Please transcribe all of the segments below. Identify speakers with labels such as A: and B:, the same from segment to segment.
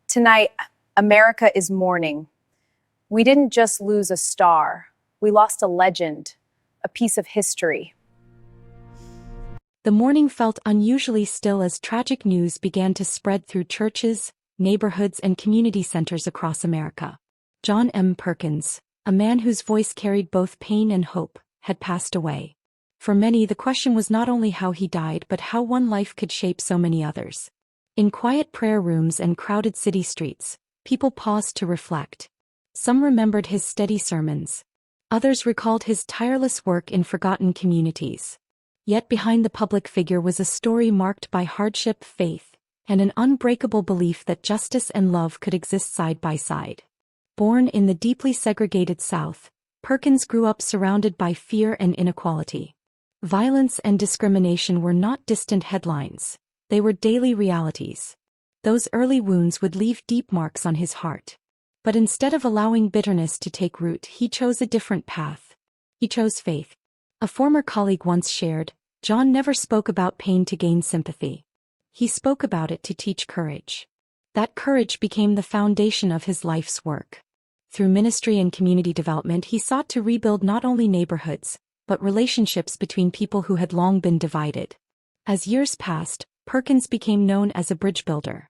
A: Tonight, America is mourning. We didn't just lose a star, we lost a legend, a piece of history.
B: The morning felt unusually still as tragic news began to spread through churches, neighborhoods, and community centers across America. John M. Perkins, a man whose voice carried both pain and hope, had passed away. For many, the question was not only how he died but how one life could shape so many others. In quiet prayer rooms and crowded city streets, people paused to reflect. Some remembered his steady sermons. Others recalled his tireless work in forgotten communities. Yet behind the public figure was a story marked by hardship, faith, and an unbreakable belief that justice and love could exist side by side. Born in the deeply segregated South, Perkins grew up surrounded by fear and inequality. Violence and discrimination were not distant headlines, they were daily realities. Those early wounds would leave deep marks on his heart. But instead of allowing bitterness to take root, he chose a different path. He chose faith. A former colleague once shared, John never spoke about pain to gain sympathy. He spoke about it to teach courage. That courage became the foundation of his life's work. Through ministry and community development, he sought to rebuild not only neighborhoods, but relationships between people who had long been divided. As years passed, Perkins became known as a bridge builder.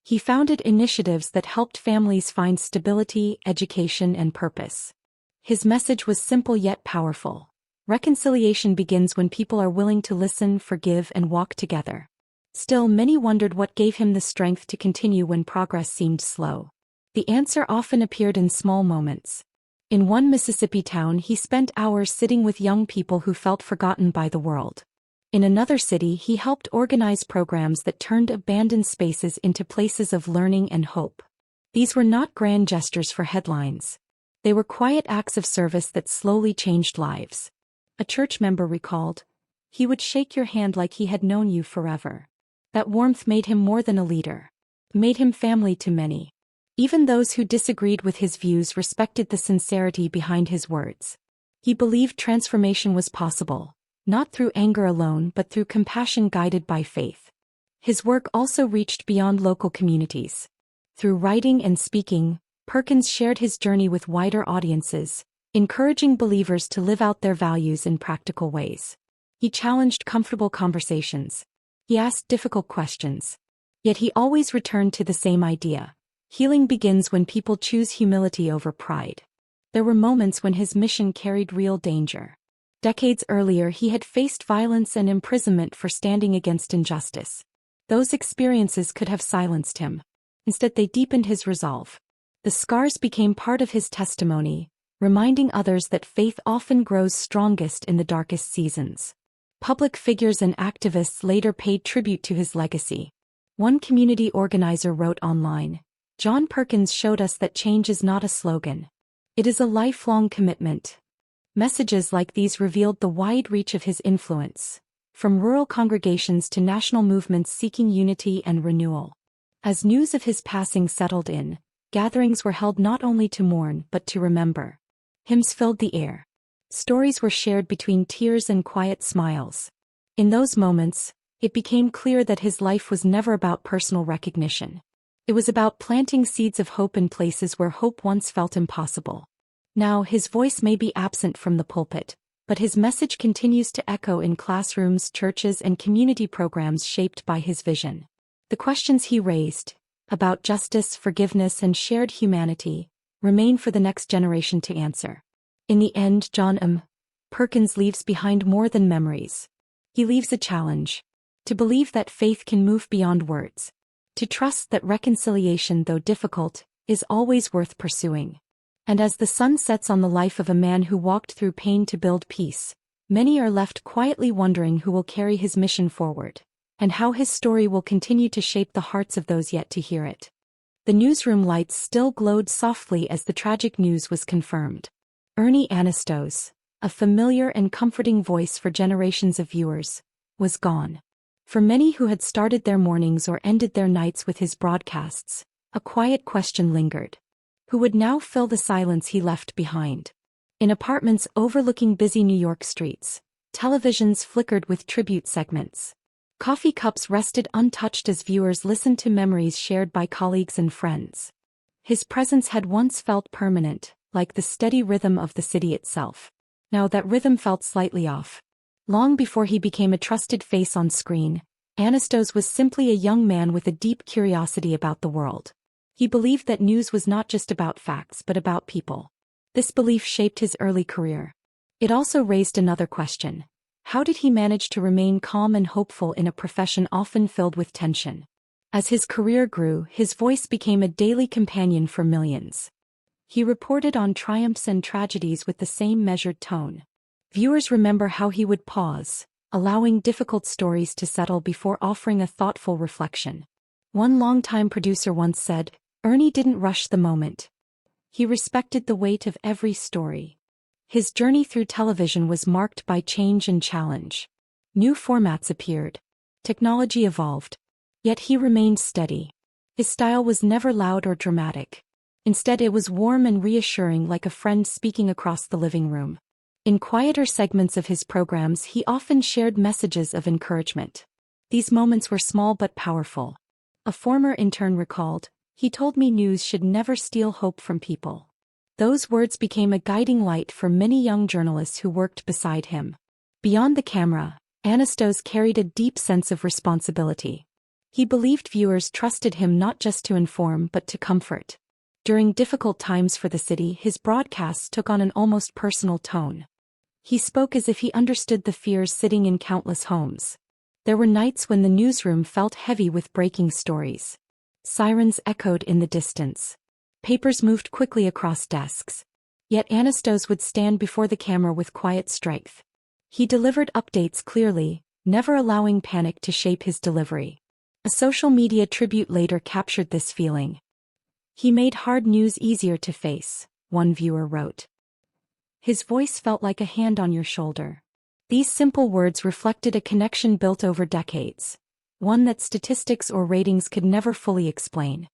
B: He founded initiatives that helped families find stability, education, and purpose. His message was simple yet powerful. Reconciliation begins when people are willing to listen, forgive, and walk together. Still, many wondered what gave him the strength to continue when progress seemed slow. The answer often appeared in small moments. In one Mississippi town, he spent hours sitting with young people who felt forgotten by the world. In another city, he helped organize programs that turned abandoned spaces into places of learning and hope. These were not grand gestures for headlines. They were quiet acts of service that slowly changed lives. A church member recalled, "He would shake your hand like he had known you forever." That warmth made him more than a leader. Made him family to many. Even those who disagreed with his views respected the sincerity behind his words. He believed transformation was possible, not through anger alone but through compassion guided by faith. His work also reached beyond local communities. Through writing and speaking, Perkins shared his journey with wider audiences, encouraging believers to live out their values in practical ways. He challenged comfortable conversations. He asked difficult questions. Yet he always returned to the same idea. Healing begins when people choose humility over pride. There were moments when his mission carried real danger. Decades earlier, he had faced violence and imprisonment for standing against injustice. Those experiences could have silenced him. Instead, they deepened his resolve. The scars became part of his testimony, reminding others that faith often grows strongest in the darkest seasons. Public figures and activists later paid tribute to his legacy. One community organizer wrote online, "John Perkins showed us that change is not a slogan. It is a lifelong commitment." Messages like these revealed the wide reach of his influence, from rural congregations to national movements seeking unity and renewal. As news of his passing settled in, gatherings were held not only to mourn but to remember. Hymns filled the air. Stories were shared between tears and quiet smiles. In those moments, it became clear that his life was never about personal recognition. It was about planting seeds of hope in places where hope once felt impossible. Now, his voice may be absent from the pulpit, but his message continues to echo in classrooms, churches, and community programs shaped by his vision. The questions he raised, about justice, forgiveness, and shared humanity, remain for the next generation to answer. In the end, John M. Perkins leaves behind more than memories. He leaves a challenge. To believe that faith can move beyond words. To trust that reconciliation, though difficult, is always worth pursuing. And as the sun sets on the life of a man who walked through pain to build peace, many are left quietly wondering who will carry his mission forward, and how his story will continue to shape the hearts of those yet to hear it. The newsroom lights still glowed softly as the tragic news was confirmed. Ernie Anastos, a familiar and comforting voice for generations of viewers, was gone. For many who had started their mornings or ended their nights with his broadcasts, a quiet question lingered. Who would now fill the silence he left behind? In apartments overlooking busy New York streets, televisions flickered with tribute segments. Coffee cups rested untouched as viewers listened to memories shared by colleagues and friends. His presence had once felt permanent, like the steady rhythm of the city itself. Now that rhythm felt slightly off. Long before he became a trusted face on screen, Anastos was simply a young man with a deep curiosity about the world. He believed that news was not just about facts but about people. This belief shaped his early career. It also raised another question. How did he manage to remain calm and hopeful in a profession often filled with tension? As his career grew, his voice became a daily companion for millions. He reported on triumphs and tragedies with the same measured tone. Viewers remember how he would pause, allowing difficult stories to settle before offering a thoughtful reflection. One longtime producer once said, "Ernie didn't rush the moment. He respected the weight of every story." His journey through television was marked by change and challenge. New formats appeared. Technology evolved. Yet he remained steady. His style was never loud or dramatic. Instead, it was warm and reassuring, like a friend speaking across the living room. In quieter segments of his programs, he often shared messages of encouragement. These moments were small but powerful. A former intern recalled, "He told me news should never steal hope from people." Those words became a guiding light for many young journalists who worked beside him. Beyond the camera, Anastos carried a deep sense of responsibility. He believed viewers trusted him not just to inform but to comfort. During difficult times for the city, his broadcasts took on an almost personal tone. He spoke as if he understood the fears sitting in countless homes. There were nights when the newsroom felt heavy with breaking stories. Sirens echoed in the distance. Papers moved quickly across desks. Yet Anastos would stand before the camera with quiet strength. He delivered updates clearly, never allowing panic to shape his delivery. A social media tribute later captured this feeling. "He made hard news easier to face," one viewer wrote. "His voice felt like a hand on your shoulder." These simple words reflected a connection built over decades, one that statistics or ratings could never fully explain.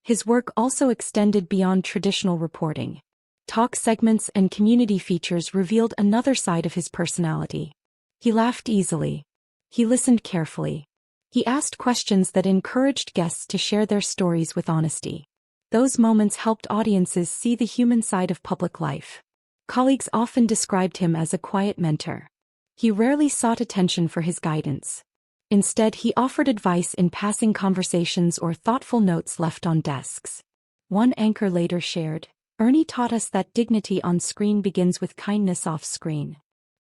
B: His work also extended beyond traditional reporting. Talk segments and community features revealed another side of his personality. He laughed easily. He listened carefully. He asked questions that encouraged guests to share their stories with honesty. Those moments helped audiences see the human side of public life. Colleagues often described him as a quiet mentor. He rarely sought attention for his guidance. Instead, he offered advice in passing conversations or thoughtful notes left on desks. One anchor later shared, "Ernie taught us that dignity on screen begins with kindness off screen."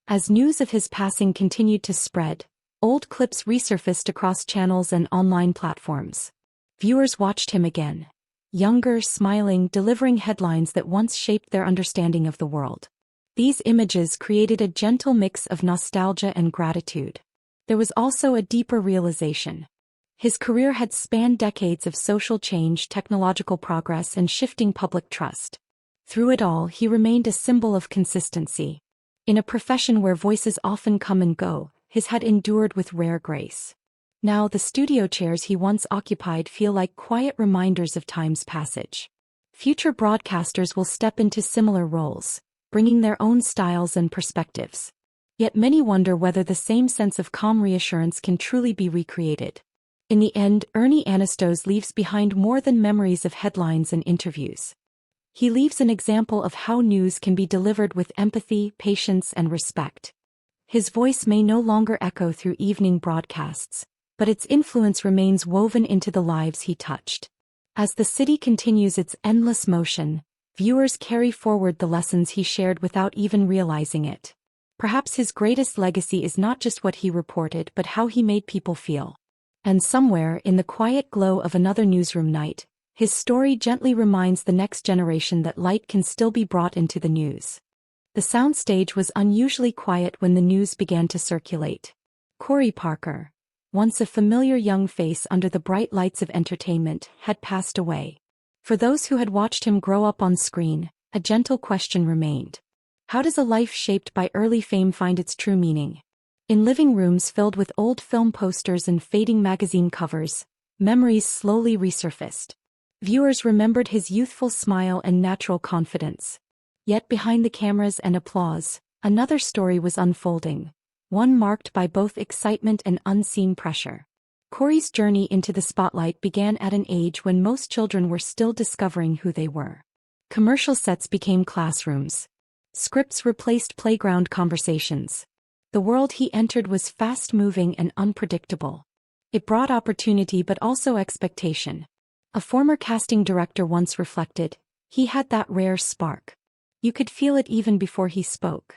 B: As news of his passing continued to spread, old clips resurfaced across channels and online platforms. Viewers watched him again. Younger, smiling, delivering headlines that once shaped their understanding of the world. These images created a gentle mix of nostalgia and gratitude. There was also a deeper realization. His career had spanned decades of social change, technological progress, and shifting public trust. Through it all, he remained a symbol of consistency. In a profession where voices often come and go, his had endured with rare grace. Now the studio chairs he once occupied feel like quiet reminders of time's passage. Future broadcasters will step into similar roles, bringing their own styles and perspectives. Yet many wonder whether the same sense of calm reassurance can truly be recreated. In the end, Ernie Anastos leaves behind more than memories of headlines and interviews. He leaves an example of how news can be delivered with empathy, patience, and respect. His voice may no longer echo through evening broadcasts, but its influence remains woven into the lives he touched. As the city continues its endless motion, viewers carry forward the lessons he shared without even realizing it. Perhaps his greatest legacy is not just what he reported but how he made people feel. And somewhere in the quiet glow of another newsroom night, his story gently reminds the next generation that light can still be brought into the news. The soundstage was unusually quiet when the news began to circulate. Corey Parker, once a familiar young face under the bright lights of entertainment, had passed away. For those who had watched him grow up on screen, a gentle question remained. How does a life shaped by early fame find its true meaning? In living rooms filled with old film posters and fading magazine covers, memories slowly resurfaced. Viewers remembered his youthful smile and natural confidence. Yet behind the cameras and applause, another story was unfolding, one marked by both excitement and unseen pressure. Corey's journey into the spotlight began at an age when most children were still discovering who they were. Commercial sets became classrooms. Scripts replaced playground conversations. The world he entered was fast-moving and unpredictable. It brought opportunity but also expectation. A former casting director once reflected, he had that rare spark. You could feel it even before he spoke.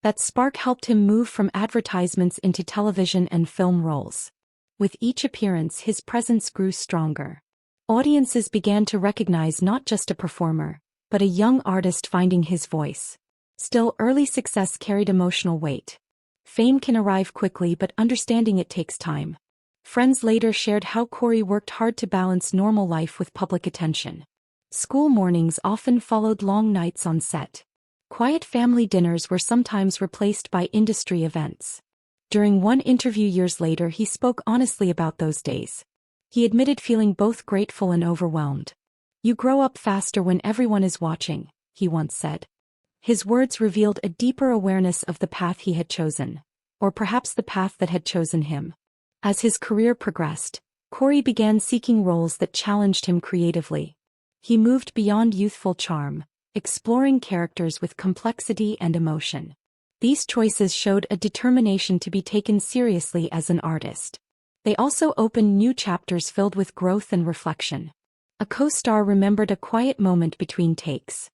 B: That spark helped him move from advertisements into television and film roles. With each appearance, his presence grew stronger. Audiences began to recognize not just a performer, but a young artist finding his voice. Still, early success carried emotional weight. Fame can arrive quickly, but understanding it takes time. Friends later shared how Corey worked hard to balance normal life with public attention. School mornings often followed long nights on set. Quiet family dinners were sometimes replaced by industry events. During one interview years later, he spoke honestly about those days. He admitted feeling both grateful and overwhelmed. "You grow up faster when everyone is watching," he once said. His words revealed a deeper awareness of the path he had chosen, or perhaps the path that had chosen him. As his career progressed, Corey began seeking roles that challenged him creatively. He moved beyond youthful charm, exploring characters with complexity and emotion. These choices showed a determination to be taken seriously as an artist. They also opened new chapters filled with growth and reflection. A co-star remembered a quiet moment between takes.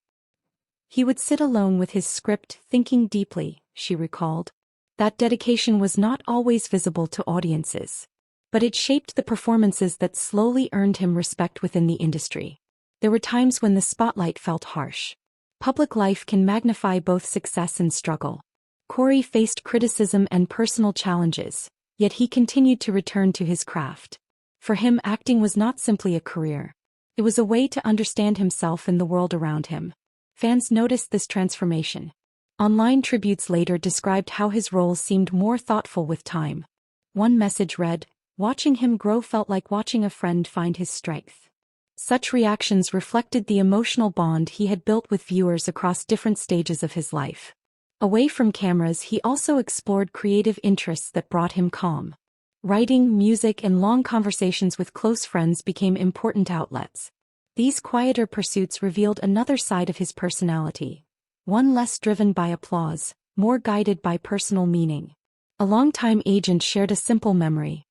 B: He would sit alone with his script, thinking deeply, she recalled. That dedication was not always visible to audiences. But it shaped the performances that slowly earned him respect within the industry. There were times when the spotlight felt harsh. Public life can magnify both success and struggle. Corey faced criticism and personal challenges, yet he continued to return to his craft. For him, acting was not simply a career. It was a way to understand himself and the world around him. Fans noticed this transformation. Online tributes later described how his roles seemed more thoughtful with time. One message read, "Watching him grow felt like watching a friend find his strength." Such reactions reflected the emotional bond he had built with viewers across different stages of his life. Away from cameras, he also explored creative interests that brought him calm. Writing, music, and long conversations with close friends became important outlets. These quieter pursuits revealed another side of his personality, one less driven by applause, more guided by personal meaning. A longtime agent shared a simple memory.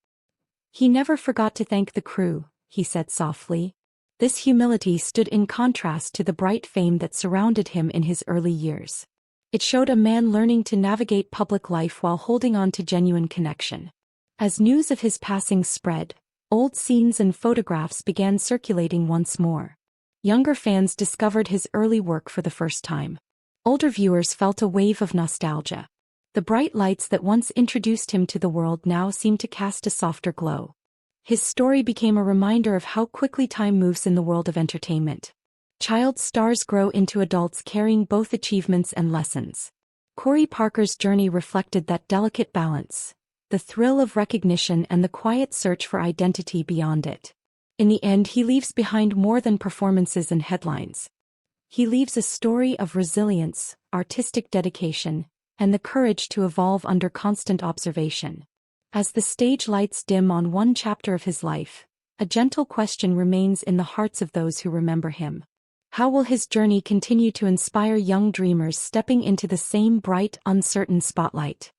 B: "He never forgot to thank the crew," he said softly. This humility stood in contrast to the bright fame that surrounded him in his early years. It showed a man learning to navigate public life while holding on to genuine connection. As news of his passing spread, old scenes and photographs began circulating once more. Younger fans discovered his early work for the first time. Older viewers felt a wave of nostalgia. The bright lights that once introduced him to the world now seemed to cast a softer glow. His story became a reminder of how quickly time moves in the world of entertainment. Child stars grow into adults carrying both achievements and lessons. Corey Parker's journey reflected that delicate balance, the thrill of recognition and the quiet search for identity beyond it. In the end, he leaves behind more than performances and headlines. He leaves a story of resilience, artistic dedication, and the courage to evolve under constant observation. As the stage lights dim on one chapter of his life, a gentle question remains in the hearts of those who remember him. How will his journey continue to inspire young dreamers stepping into the same bright, uncertain spotlight?